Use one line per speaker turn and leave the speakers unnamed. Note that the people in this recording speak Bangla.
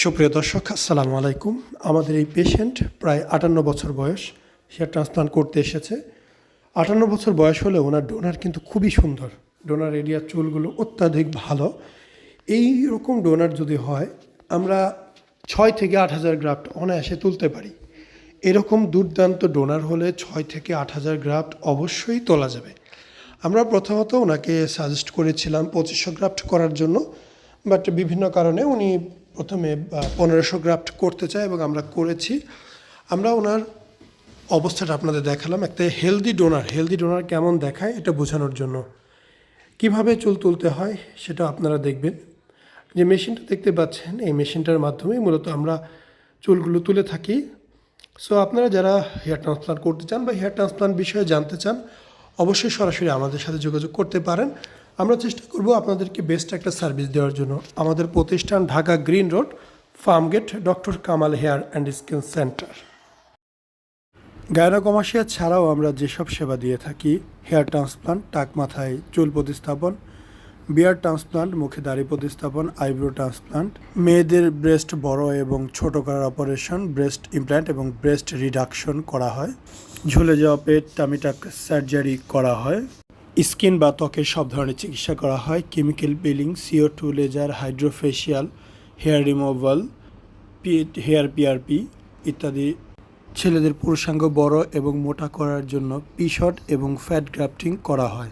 সুপ্রিয় দর্শক, আসসালামু আলাইকুম। আমাদের এই পেশেন্ট প্রায় 58 বছর বয়স, হেয়ার ট্রান্সপ্লান্ট করতে এসেছে। 58 বছর বয়স হলে ওনার ডোনার কিন্তু খুবই সুন্দর। ডোনার এরিয়ার চুলগুলো অত্যাধিক ভালো। এই রকম ডোনার যদি হয়, আমরা 6 থেকে 8,000 গ্রাফট অনায়াসে তুলতে পারি। এরকম দুর্দান্ত ডোনার হলে 6 থেকে 8,000 গ্রাফট অবশ্যই তোলা যাবে। আমরা প্রথমত ওনাকে সাজেস্ট করেছিলাম 2500 গ্রাফট করার জন্য, বাট বিভিন্ন কারণে উনি প্রথমে 1500 গ্রাফট করতে চায় এবং আমরা করেছি। আমরা ওনার অবস্থাটা আপনাদের দেখালাম, একটা হেলদি ডোনার কেমন দেখায় এটা বোঝানোর জন্য। কিভাবে চুল তুলতে হয় সেটা আপনারা দেখবেন। যে মেশিনটা দেখতে পাচ্ছেন, এই মেশিনটার মাধ্যমেই মূলত আমরা চুলগুলো তুলে থাকি। সো আপনারা যারা হেয়ার ট্রান্সপ্লান্ট করতে চান বা হেয়ার ট্রান্সপ্লান্ট বিষয়ে জানতে চান, অবশ্যই সরাসরি আমাদের সাথে যোগাযোগ করতে পারেন। আমরা চেষ্টা করব আপনাদেরকে বেস্ট একটা সার্ভিস দেওয়ার জন্য। আমাদের প্রতিষ্ঠান Dhaka green road, Farmgate, doctor Kamal hair and skin centre. Gynaecomastia ছাড়াও আমরা যেসব সেবা দিয়ে থাকি, হেয়ার ট্রান্সপ্লান্ট, টাক মাথায় চুল প্রতিস্থাপন, বিয়ার ট্রান্সপ্লান্ট, মুখে দাড়ি প্রতিস্থাপন, আইব্রো ট্রান্সপ্লান্ট, মেয়েদের ব্রেস্ট বড় এবং ছোট করার অপারেশন, ব্রেস্ট ইমপ্ল্যান্ট এবং ব্রেস্ট রিডাকশন করা হয়, ঝুলে যাওয়া পেট, টামিটাক সার্জারি করা হয়, স্কিন বা ত্বকের সব ধরনের চিকিৎসা করা হয়, chemical peeling, CO2 laser, hydrofacial, hair removal, hair PRP ইত্যাদি। ছেলেদের পুরুষাঙ্গ বড় এবং মোটা করার জন্য পিশট এবং ফ্যাট গ্রাফটিং করা হয়।